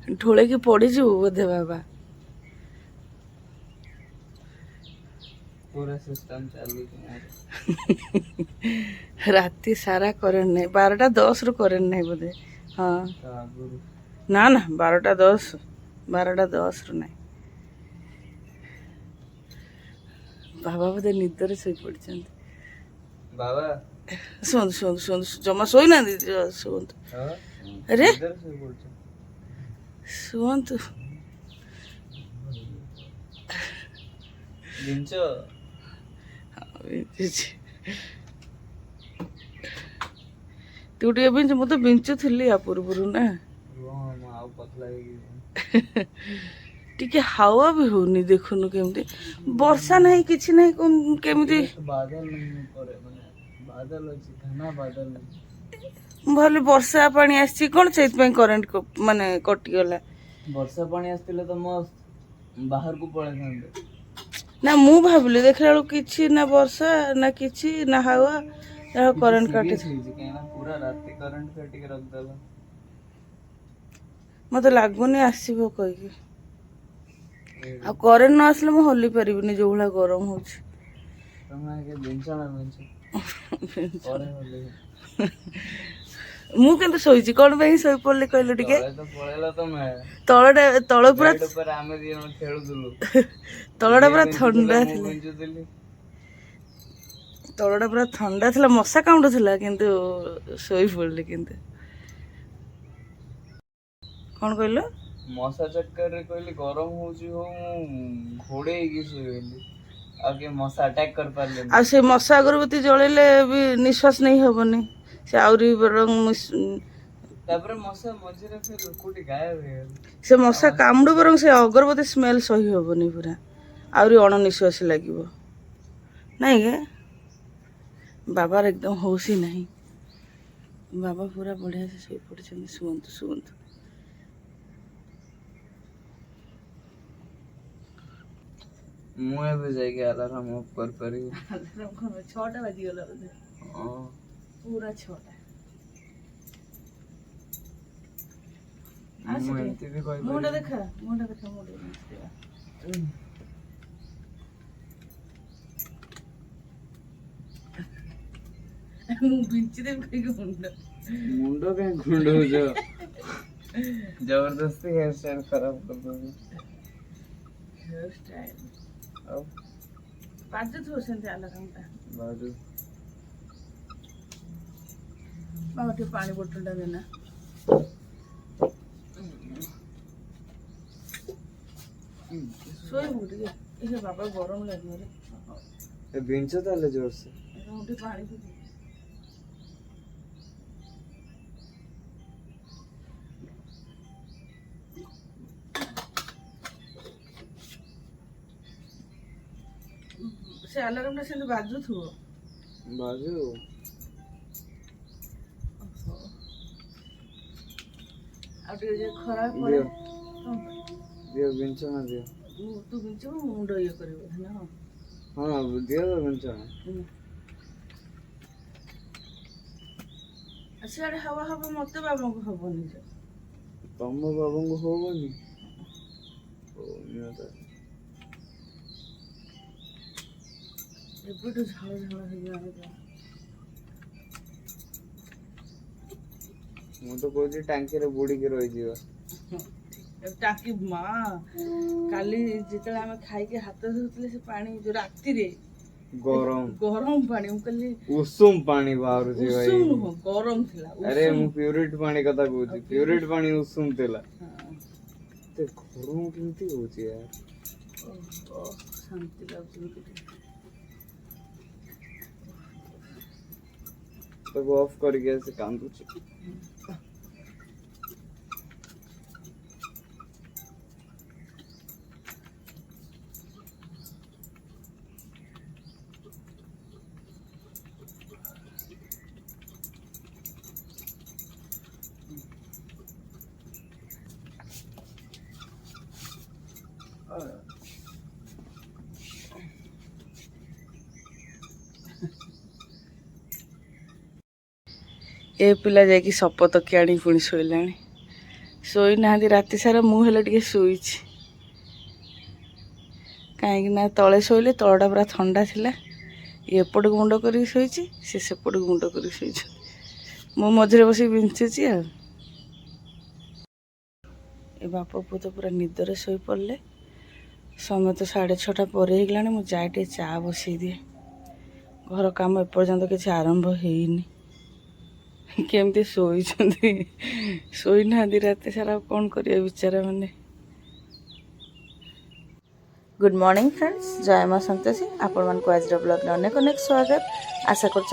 ढोले पड़ीजु बोधे बाबा पूरा सिस्टम चालू राति सारा करेन्ट नहीं 12:10 रु करेन्ट नहीं बोधे हाँ ना ना 12:10 रु नहीं बाबा बोधे निदर शोई पड़ी बाबा शुणु शुणु शुणु जमा शोई ना शुणु अरे शुणु बिंचो तू टे बिंच मु तो बिंचुली या पूर्व ना टिके हावा भी होनी देखुनु केमती वर्षा नहीं किछि नहीं केमती बादल नहीं पड़े माने बादल अछि घना बादल भले वर्षा पानी आसी कोन सेत पे करंट को माने कटि गला वर्षा पानी आस्तिले तो मस्त बाहर को पळे थांदे ना मु भाबली देखला लो किछि ना वर्षा ना किछि ना हावा या करंट काटे केना पूरा रात करंट काटी के रख देला मते लागुनी आसीबो कहि आ करेंट न आसले मु हल्ली पारिबिनी जो भला गरम होछि तमे के बिंचा ना बिंचा करे होले मु केंत सोइछि कोन बई सोइ पड़ले कहलो टिके तो पळेला तमे तळडा तळ पूरा ऊपर आमे दिनो खेळुदुलु तळडा पूरा ठंडा थिला तळडा पूरा ठंडा थिला मशा कामुडुथिला किंतु सोइ पड़ले किंतु कोन कहलो मशा चक्कर रे कहली गरम होउची हो घोड़े की सोइली आगे मशा अटैक कर पाले आ से मशा अगरबत्ती जळेले भी निश्वास नहीं होबनी से आउरी रंग तापर मशा मझिरे फिर कोटी गायब हे से मशा कामुडु बरं से अगरबत्ती स्मेल सही होबनी पूरा आउरी अणनिश्वास लागिवो नहीं गे बाबा एकदम होश ही नहीं बाबा पूरा बढ़िया से सोई पड़छन सुनतु सुनतु मु एबे जाय के अलार्म ऑफ कर परी अलार्म को 6टा बजी गेला बोले हां पूरा 6टा मु एंती भी कोई मुंडा देखा मुंडा मु बिंची दे कई मुंडो के गुंडो जो जबरदस्ती हेयर स्टाइल खराब कर दो हेयर स्टाइल अब बाजू तो सेंते अलार्मटा बाजू बाबा के पानी बोतल टा देना सोई बुटी के इसे बाबा गरम लगे रे ए बिंचो ताले जोर से उठी पानी पी से अलार्म से बाजू थो बाजू आटे जे खराब पड़े दियो बिंचो ना दियो तू बिंचो मुंडो ये करबो ना हां दियो बिंचो सियाड़े हवा हवा मते बाबा को हबनी जे तम बाबा को होबनी ओ निया त एबटू झाळ झाळ हे गया मु तो कोजी टांकी रे बुडी के रहि जीवा टाकी माँ काली जितले आमे खाई के हाथ धोतले से पानी जो राती रे गरम गरम पानी हम कहली उषुम पानी बाहर जी भाई उषुम हो गरम थिला अरे मु प्यूरिट पानी कथा कहूची प्यूरिट पानी उषुम तेला ते गरम केमती होची यार ओ शांति लागु तो ऑफ करके ऐसे कांदुची ए पिला जाकि सप तकिया आनी पुणी शोला ଶୋଇନାହାନ୍ତି ରାତି ସାରା। ମୁଁ ହେଲେ ଟିକେ ଶୋଇଛି, କାହିଁକି ନା ତଳେ ଶୋଇଲେ ତଳଟା ପୁରା ଥଣ୍ଡା ଥିଲା। ଏପଟକୁ ମୁଣ୍ଡ କରିକି ଶୋଇଛି, ସେ ସେପଟକୁ ମୁଣ୍ଡ କରିକି ଶୋଇଛି। ମୁଁ ମଝିରେ ବସିକି ବିଞ୍ଚୁଛି ଆଉ। ଏ ବାପ ପୁଅ ତ ପୁରା ନିଦରେ ଶୋଇପଡ଼ିଲେ। ସମୟ ତ 6:30 ପରେ ହେଇଗଲାଣି। ମୁଁ ଯାଏ ଟିକେ ଚା ବସେଇ ଦିଏ। ଘର କାମ ଏପର୍ଯ୍ୟନ୍ତ କିଛି ଆରମ୍ଭ ହେଇନି। କେମିତି ଶୋଇଛନ୍ତି, ଶୋଇନାହାନ୍ତି ରାତି ସାରା। ଆଉ କ'ଣ କରିବେ ବିଚାରା ମାନେ। गुड मॉर्निंग फ्रेंड्स, जय माँ संतोषी। आपण मानक आज ब्लॉग में अनेक अनेक स्वागत। आशा कर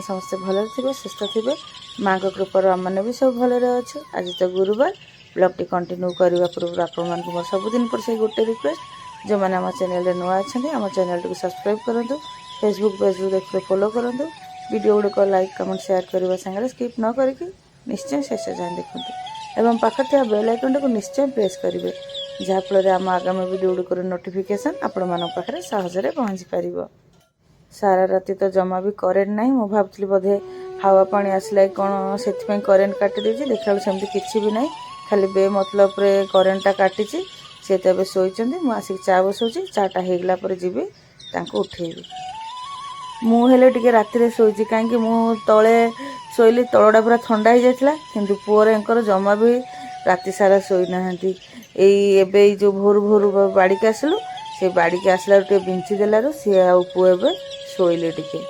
समस्ते भले थे, सुस्थ थे। माँ को कृपार आम मैंने भी सब भले अच्छे। आज तो गुरुवार। ब्लॉग टी कंटिन्यू करने पूर्व आपण मानक मोर सबुदिन पर से गोटे रिक्वेस्ट, जो मैंने आम चैनल रे नुआ अच्छा आम चैनल टी सब्सक्राइब करूँ, फेसबुक पेज देखते फॉलो करूँ, वीडियो गुड़िक लाइक कमेंट शेयर करने सागर स्किप न करके निश्चय शेष जाए देखते, एवं पाखर थे बेल आइकन को निश्चय प्रेस करेंगे, जहाँफल आम आगामी वीडियो गुड़िक नोटिफिकेशन आपण मान पाखे सहजरे पहुँची पार। सारा राति तो जमा भी करेन्ट ना। मुझे भावुली बोधे हावा पानी आसला कौन से करेन्ट काटी देती, देखा सेमती किसी भी ना, खाली बे मतलब करेन्टा काटी। सी तो ए शोचती, मुझे आसिक चा बसाऊँगी। चाटा होगला जीवी उठेबी। मुझे टे राति शोची कहीं तले शोली, तलटा पूरा ठंडा हो जाता, कि पुअर एंकर जमा भी राति सारा शोई नहांती। एबे जो भोर भोर बाड़ी के आसलु, से बाड़ी के आसला बिंची देलु सी आ पुआ ए शोले टिके।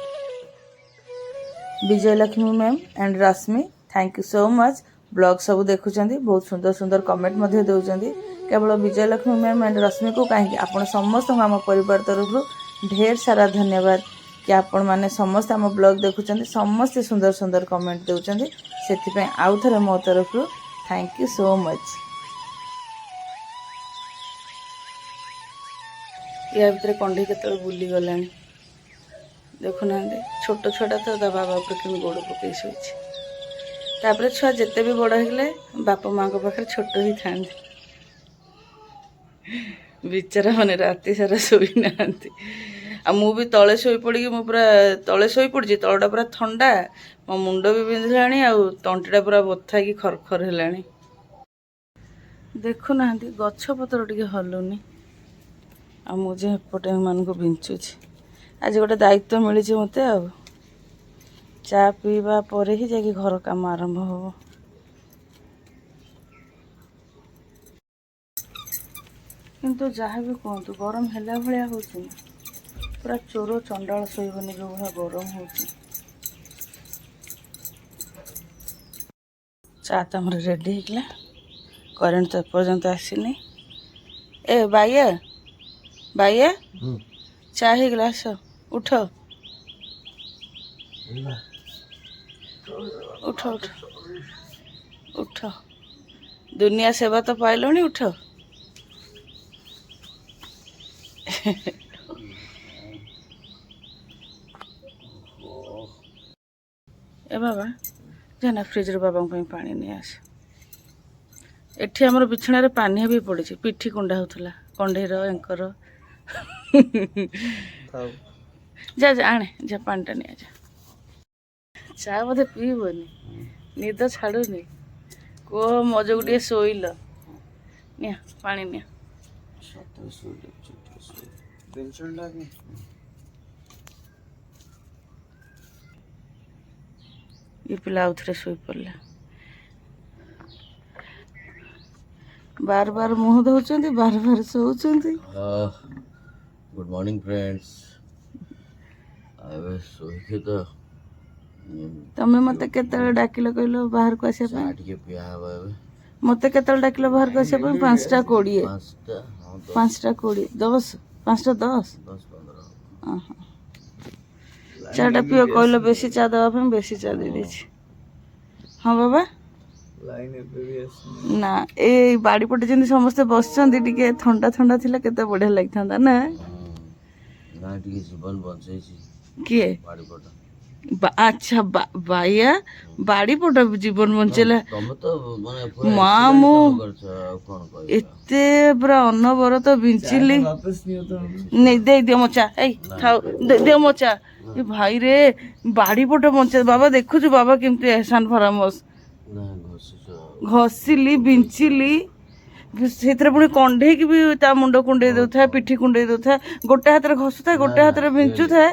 Vijayalakshmi ma'am and Rashmi, thank you so much. Blog सब देखुंत, बहुत सुंदर सुंदर कमेंट दौरान। केवल विजयलक्ष्मी मैम एंड रश्मि को कहीं आप समस्त आम परिवार तरफ ढेर सारा धन्यवाद कि आपण मैंने समस्त आम ब्लॉग देखुं, समस्ते सुंदर सुंदर कमेंट दौरान। से आउ थे मो तरफ थैंक यू सो मच। या भितर कंढी केतल बुली गला देखुना, छोट छुआटा तो ता बाबा पर गोड़ पकई शोची। छुआ जिते भी बड़ होगले बापा माँ को पाखे छोट ही था। बिचारा मैंने राति सारा शोई ना। मु भी तले शोई पड़ी, मु पूरा तले शोई पड़ी। तलटा पूरा ठंडा, मो मुंड भी बिंधला, तंटीटा पूरा बथा कि खरखर है। देखुना गछपतर टे हलुनी। आ मुझे एपटे मान को बिंचुची। आज गोटे दायित्व मिली मत। चा पीवा पर ही जाकि घर काम आरंभ हो। किंतु जहाँ भी कहतु गरम है भाया हो, पूरा चोर चंडाल शोबनी जो भाया गरम हो। चा तो आम रेडी होगा, करेन्ट तो एपर्यंत आसनी। ए बाइया बाइया, चा हो ग्लास उठ उठ उठ उठ, दुनिया सेवा तो पाइल। उठ ए बाबा जाना फ्रिज रे बाबा पानी नहीं आस। एठी हमर बिछଣା रे पानी भी पड़ी, पिठी कुंडा होता कंढेर एंकर। जा जा आने जा पानी नहीं जा। चा बोधे पीबनी, निद छाड़ुनी। कह मजू टे शोल नि पानी नि। ये पिला आउ थे शोई पड़ला। बार बार मुह दौरान, बार बार शोचती। Good morning friends. तो तमें मत के डाकिल कहल बाहर को आसा, मत के डाकिल बाहर को आसा 5टा 20 5टा 20 10 5टा 10 चाटा पिओ कहल बेसी चा देवा बेसी चा दे दी। हाँ बाबा ना ए बाड़ी पटे जमी समस्ते बस ठंडा ठंडा थिला केते बढ़िया लगता ना। ना जीवन बचाई किए अच्छा बाइया बाड़ी पट जीवन बंचेला। माँ मु एते पूरा अनबरत बिंचिली। नहीं दे दियो मोचा दे दियो मोचा। ये भाई रे बाड़ी पट बंचे बाबा देखु बाबा केमती एहसान फरामस ଘଷିଲି ବିଞ୍ଚିଲି ସେଥିରେ ପୁଣି କଣ୍ଢେଇକି ବି ତା ମୁଣ୍ଡ କୁଣ୍ଡେଇ ଦେଉଥାଏ ପିଠି କୁଣ୍ଡେଇ ଦେଉଥାଏ ଗୋଟେ ହାତରେ ଘଷୁଥାଏ ଗୋଟେ ହାତରେ ବିଞ୍ଚୁଥାଏ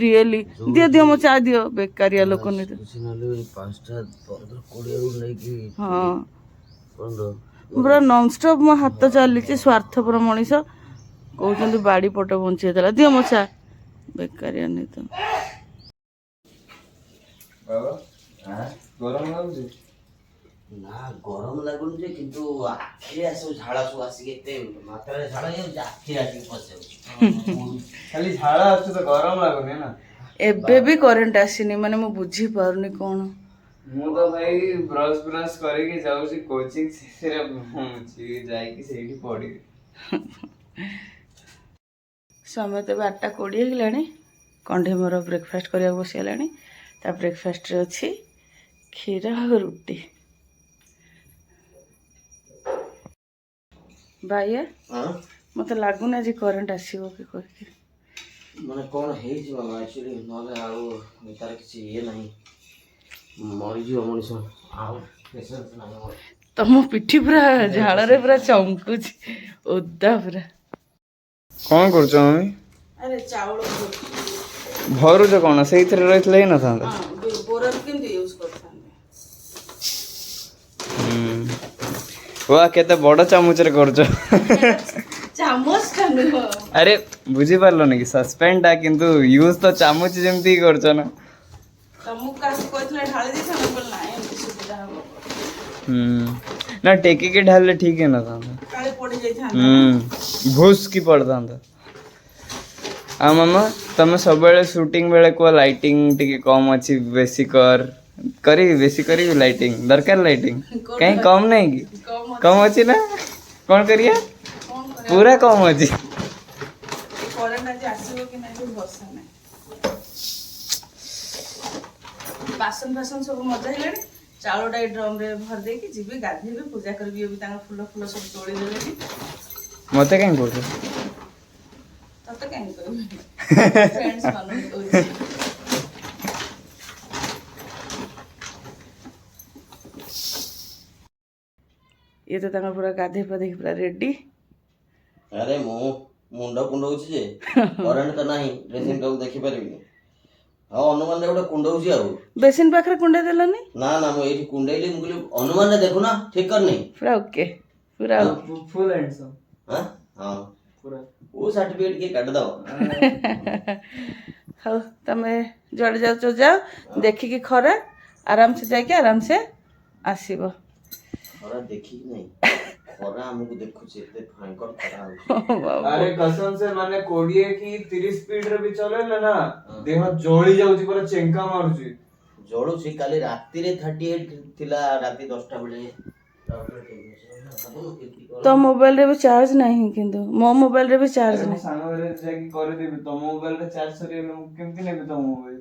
ରିଏଲି ଦିଅ ଦିଅ ମୋ ଚା ଦିଅ ବେକାରିଆ ଲୋକ ନେଇ କିଛି ନହେଲେ 5ଟା 15 20 ନେଇକି ହଁ 15 ପୁରା ନନଷ୍ଟପ୍ ମୋ ହାତ ଚାଲିଛି ସ୍ୱାର୍ଥପର ମଣିଷ କହୁଛନ୍ତି ବାଡ଼ି ପଟ ବଞ୍ଚେଇ ଦେଲା ଦିଅ ମୋ ଚା ବେକାରିଆ ନେଇ ତ ବାବା ଆଁ? ଗରମ ଲାଗୁଛି? ନା ଗରମ ଲାଗୁନି ଯେ କିନ୍ତୁ ଆଖିରେ ସବୁ ଝାଳ ସବୁ ଆସିକି ଏତେ ମାତ୍ରାରେ ଝାଳ ହେଇଯାଉଛି ଆଖିରେ ଆସିକି ପଶିଯାଉଛି ଖାଲି ଝାଳ ଆସୁଛି ତ ଗରମ ଲାଗୁନି ନା। ଏବେ ବି କରେଣ୍ଟ ଆସିନି ମାନେ ମୁଁ ବୁଝିପାରୁନି କ'ଣ ମୁଁ ତ ଭାଇ ବ୍ରଶ କରିକି ଯାଉଛି କୋଚିଂ ସେଥିରେ ଯାଇକି ସେଇଠି ପଢିବି। ସମୟ ତ ଏବେ 8:20 ହେଇଗଲାଣି କଣ୍ଢେଇ ମୋର ବ୍ରେକଫାଷ୍ଟ କରିବାକୁ ବସିଗଲାଣି ତା ବ୍ରେକଫାଷ୍ଟରେ ଅଛି କ୍ଷୀର ଆଉ ରୁଟି ବାଇଆ ମତେ ଲାଗୁନି ଆଜି କରେଣ୍ଟ ଆସିବ କି କହିକି ମାନେ କ'ଣ ହେଇଛି ମାମା ଆକ୍ଚୁଆଲି ନହେଲେ ଆଉ ତାର କିଛି ଇଏ ନାହିଁ ମରିଯିବ ମଣିଷ ଆଉ ପେସେନ୍ସ ନାହିଁ ମୋର। ତମ ପିଠି ପୁରା ଝାଳରେ ପୁରା ଚମକୁଛି ଓଦା ପୁରା କଣ କରୁଛ ମମି? ଆରେ ଚାଉଳ ଭରୁଛ କଣ ସେଇଥିରେ ରହିଥିଲେ ହେଇନଥାନ୍ତା? ବୋରାକୁ କେମିତି ୟୁଜ୍ କରିଥାନ୍ତି ବା କେତେ ବଡ ଚାମଚରେ କରୁଛ। ଚାମଚଟା ନୁହଁ ଆରେ ବୁଝିପାରିଲନି କି ସସ୍ପେଣ୍ଡ ଟା କିନ୍ତୁ ୟୁଜ ତ ଚାମଚ ଯେମିତି କରୁଛ ନା। ତମକୁ କାହାକୁ କହିଥିଲେ ଢାଳି ଦେଇଥାନ୍ତି ବୋଲେ ନାଇଁ ଏମିତି ସୁବିଧା ହବ ନା ଟେକିକି ଢାଳିଲେ ଠିକ ହେଇନଥାନ୍ତା କାଳେ ପଡି ଯାଇଥାନ୍ତା ଭୁସ୍ କି ପଡିଥାନ୍ତା। ଆଉ ମାମା ତମେ ସବୁବେଳେ ସୁଟିଂ ବେଳେ କୁହ ଲାଇଟିଂ ଟିକେ କମ ଅଛି ବେଶୀ କରିବି ବେଶୀ କରିବି ଲାଇଟିଂ ଦରକାର ଲାଇଟିଂ କାହିଁ କମ ନାହିଁ କି କମ ଅଛି ନା କଣ କରିବା ପୁରା କମ ଅଛି। କରେଣ୍ଟ ଆଜି ଆସିବ କି ନାହିଁ ଭରସା ନାହିଁ ବାସନ ଫାସନ ସବୁ ମଜା ହେଲାଣି ଚାଉଳଟା ଏଇ ଡ୍ରମରେ ଭରି ଦେଇକି ଯିବି ଗାଧେଇବି ପୂଜା କରିବି ବି ତାଙ୍କ ଫୁଲ ସବୁ ତୋଳି ଦେଲେଣି ମତେ କାହିଁ କହୁଛ? ତତେ କାହିଁକି କହିବି ଫ୍ରେଣ୍ଡସ୍ ମାନଙ୍କୁ କହୁଛି ଇଏ ତ ତାଙ୍କର ପୁରା ଗାଧେଇ ପାଧେଇକି ପୁରା ରେଡି ଆରେ ମୁଁ ମୁଣ୍ଡ କୁଣ୍ଡଉଛି ଯେ କରେଣ୍ଟ ତ ନାହିଁ ଡ୍ରେସିଂ ଟେବୁଲ ଦେଖିପାରିବିନି ହଁ ଅନୁମାନରେ ଗୋଟେ କୁଣ୍ଡଉଛି ଆଉ ବେସିନ ପାଖରେ କୁଣ୍ଡେଇ ଦେଲନି ନା ନା ମୁଁ ଏଇଠି କୁଣ୍ଡେଇଲି ମୁଁ କହିଲି ଅନୁମାନରେ ଦେଖୁନା ଠିକ କରିନି ପୁରା ଓକେ ପୁରା ଫୁଲ ହ୍ୟାଣ୍ଡସମ୍ ହଁ ହଁ ପୁରା ଓ ସାର୍ଟିଫିକେଟ କିଏ କାଟିଦବ ହଉ ତମେ ଯୁଆଡ଼େ ଯାଉଛ ଯାଅ ଦେଖିକି ଖରା ଆରାମସେ ଯାଇକି ଆରାମସେ ଆସିବ ଖରା ଦେଖିକି ନାହିଁ ଖରା ଆମକୁ ଦେଖୁଛି ଏତେ ଭୟଙ୍କର ଖରା ହଉଛି ଆରେ कसम से ମାନେ 20 କି 30 ସ୍ପିଡ ରେ ବି ଚଲେଇଲେ ନା ଦେହ ଜଳି ଯାଉଛି ପୁରା ଚେଙ୍କା ମାରୁଛି ଜଳୁଛି କାଲି ରାତିରେ 38 ଥିଲା ରାତି 10ଟା ବେଳେ ତ ମୋବାଇଲରେ ବି ଚାର୍ଜ ନାହିଁ କିନ୍ତୁ ମୋ ମୋବାଇଲରେ ବି ଚାର୍ଜ ମୁଁ ନାହିଁ ସାଙ୍ଗ ଘରେ ଯାଇକି କରିଦେବି ତମ ମୋବାଇଲରେ ଚାର୍ଜ ସରିଗଲେ ମୁଁ କେମିତି ନେବି ତମ ମୋବାଇଲ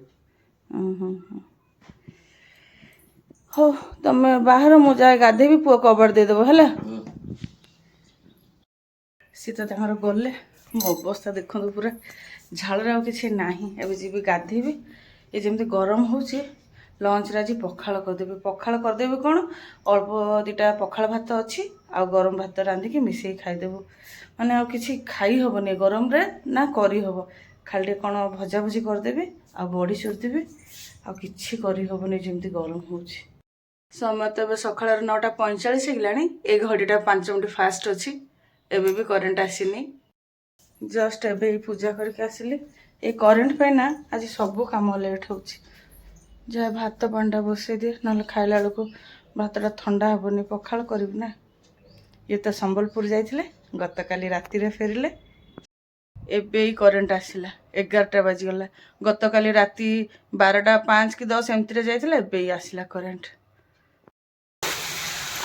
ହଉ ତମେ ବାହାର ମୁଁ ଯାଏ ଗାଧେଇବି ପୁଅ କବାଟ ଦେଇଦେବ ହେଲା ସିଏ ତ ତାଙ୍କର ଗଲେ ମୋ ଅବସ୍ଥା ଦେଖନ୍ତୁ ପୁରା ଝାଳରେ ଆଉ କିଛି ନାହିଁ ଏବେ ଯିବି ଗାଧେଇବି ଏ ଯେମିତି ଗରମ ହେଉଛି ଲଞ୍ଚରେ ଆଜି ପଖାଳ କରିଦେବି କ'ଣ ଅଳ୍ପ ଦୁଇଟା ପଖାଳ ଭାତ ଅଛି ଆଉ ଗରମ ଭାତ ରାନ୍ଧିକି ମିଶେଇ ଖାଇଦେବୁ ମାନେ ଆଉ କିଛି ଖାଇ ହେବନି ଗରମରେ ନା କରିହେବ ଖାଲି ଟିକେ କ'ଣ ଭଜାଭଜି କରିଦେବି ଆଉ ବଡ଼ି ଚୁରିଦେବି ଆଉ କିଛି କରିହେବନି ଯେମିତି ଗରମ ହେଉଛି ସମୟ ତ ଏବେ ସକାଳର 9:45 ହେଇଗଲାଣି ଏ ଘଡ଼ିଟା 5 ମିନିଟ୍ ଫାଷ୍ଟ ଅଛି ଏବେ ବି କରେଣ୍ଟ ଆସିନି ଜଷ୍ଟ ଏବେ ପୂଜା କରିକି ଆସିଲି ଏ କରେଣ୍ଟ ପାଇଁ ନା ଆଜି ସବୁ କାମ ଲେଟ୍ ହେଉଛି ଯାହା ଭାତ ପାଣିଟା ବସେଇ ଦିଏ ନହେଲେ ଖାଇଲା ବେଳକୁ ଭାତଟା ଥଣ୍ଡା ହେବନି ପଖାଳ କରିବି ନା ଇଏ ତ ସମ୍ବଲପୁର ଯାଇଥିଲେ ଗତକାଲି ରାତିରେ ଫେରିଲେ ଏବେ ହିଁ କରେଣ୍ଟ ଆସିଲା 11ଟା ବାଜିଗଲା ଗତକାଲି ରାତି 12ଟା 5 କି 10 ଏମିତିରେ ଯାଇଥିଲା ଏବେ ହିଁ ଆସିଲା କରେଣ୍ଟ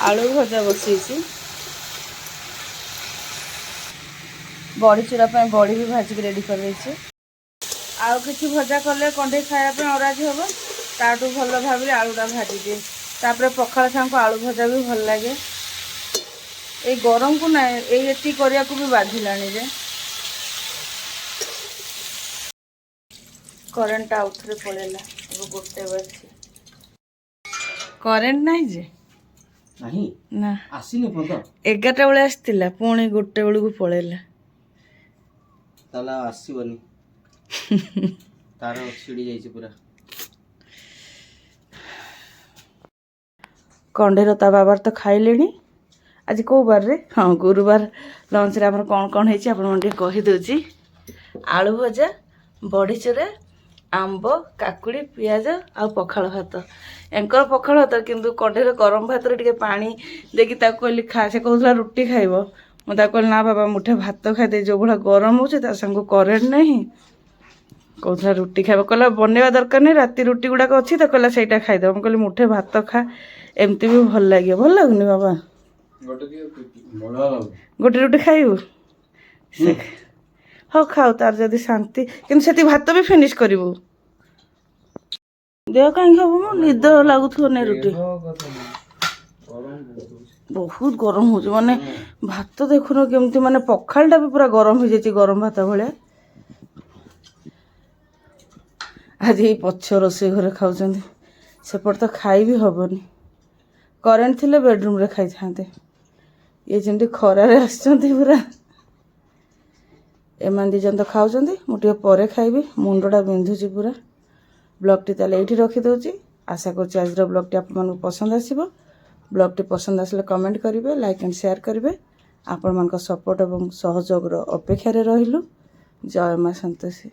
ଆଳୁ ଭଜା ବସେଇଛି ବଡ଼ି ଚୁରା ପାଇଁ ବଡ଼ି ବି ଭାଜିକି ରେଡ଼ି କରିଦେଇଛି ଆଉ କିଛି ଭଜା କଲେ କଣ୍ଢେଇ ଖାଇବା ପାଇଁ ଅରାଜି ହେବ ତାଠୁ ଭଲ ଭାବିଲେ ଆଳୁଟା ଭାଜିଦିଏ ତାପରେ ପଖାଳ ସାଙ୍ଗକୁ ଆଳୁ ଭଜା ବି ଭଲ ଲାଗେ ଏଇ ଗରମକୁ ନା ଏତିକି କରିବାକୁ ବି ବାଧିଲାଣି ଯେ କରେଣ୍ଟଟା ଆଉଥରେ ପଳେଇଲା ଏବେ 1 ବାଜିଛି କରେଣ୍ଟ ନାହିଁ ଯେ ନାହିଁ ନା ଆସିନି ପଦ 11ଟା ବେଳେ ଆସିଥିଲା ପୁଣି 1ଟା ବେଳକୁ ପଳେଇଲା। ତାହେଲେ ଆଉ ଆସିବନି ତାର ଛିଡ଼ି ଯାଇଛି ପୁରା। କଣ୍ଢେଇର ତା ବାବାର ତ ଖାଇଲେଣି। ଆଜି କେଉଁ ବାରରେ? ହଁ ଗୁରୁବାର। ଲଞ୍ଚରେ ଆମର କ'ଣ କ'ଣ ହେଇଛି ଆପଣଙ୍କୁ ଟିକେ କହିଦେଉଛି। ଆଳୁ ଭଜା, ବଢ଼ିଚୁରା, ଆମ୍ବ, କାକୁଡ଼ି, ପିଆଜ ଆଉ ପଖାଳ ଭାତ। ୟାଙ୍କର ପଖାଳ ଭାତ, କିନ୍ତୁ କଣ୍ଢେଇର ଗରମ ଭାତରେ ଟିକେ ପାଣି ଦେଇକି ତାକୁ କହିଲି ଖା। ସେ କହୁଥିଲା ରୁଟି ଖାଇବ। ମୁଁ ତାକୁ କହିଲି ନା ବାବା ମୁଠେ ଭାତ ଖାଇଦେ, ଯେଉଁ ଭଳିଆ ଗରମ ହେଉଛି ତା ସାଙ୍ଗକୁ କରେଣ୍ଟ ନାହିଁ। କହୁଥିଲା ରୁଟି ଖାଇବ, କହିଲା ବନେଇବା ଦରକାର ନାହିଁ, ରାତି ରୁଟି ଗୁଡ଼ାକ ଅଛି ତ, କହିଲା ସେଇଟା ଖାଇଦେବ। ମୁଁ କହିଲି ମୁଠେ ଭାତ ଖା, ଏମିତି ବି ଭଲ ଲାଗିବ। ଭଲ ଲାଗୁନି ବାବା? ଗୋଟେ ରୁଟି ଖାଇବୁ ସେ ହଉ ଖାଉ, ତାର ଯଦି ଶାନ୍ତି। କିନ୍ତୁ ସେଠି ଭାତ ବି ଫିନିଶ କରିବୁ। ଦେହ କାହିଁକି ହବ ମ? ନିଦ ଲାଗୁଥିବ ନାଇଁ ରୁଟି। ବହୁତ ଗରମ ହେଉଛି, ମାନେ ଭାତ ଦେଖୁନ କେମିତି, ମାନେ ପଖାଳଟା ବି ପୁରା ଗରମ ହେଇଯାଇଛି, ଗରମ ଭାତ ଭଳିଆ। ଆଜି ଏଇ ପଛ ରୋଷେଇ ଘରେ ଖାଉଛନ୍ତି, ସେପଟେ ତ ଖାଇ ବି ହେବନି। କରେଣ୍ଟ ଥିଲେ ବେଡ଼ରୁମ୍ରେ ଖାଇଥାନ୍ତେ। ଇଏ ଯେମିତି ଖରାରେ ଆସିଛନ୍ତି ପୁରା। ଏମାନେ ଦୁଇ ଜଣ ତ ଖାଉଛନ୍ତି, ମୁଁ ଟିକେ ପରେ ଖାଇବି, ମୁଣ୍ଡଟା ବିନ୍ଧୁଛି ପୁରା। ବ୍ଲଗ୍ଟି ତାହେଲେ ଏଇଠି ରଖିଦେଉଛି। ଆଶା କରୁଛି ଆଜିର ବ୍ଲଗ୍ଟି ଆପଣମାନଙ୍କୁ ପସନ୍ଦ ଆସିବ। ବ୍ଲଗ୍ଟି ପସନ୍ଦ ଆସିଲେ କମେଣ୍ଟ କରିବେ, ଲାଇକ୍ ଆଣ୍ଡ ସେୟାର କରିବେ। ଆପଣମାନଙ୍କ ସପୋର୍ଟ ଏବଂ ସହଯୋଗର ଅପେକ୍ଷାରେ ରହିଲୁ। ଜୟ ମା ସନ୍ତୋଷୀ।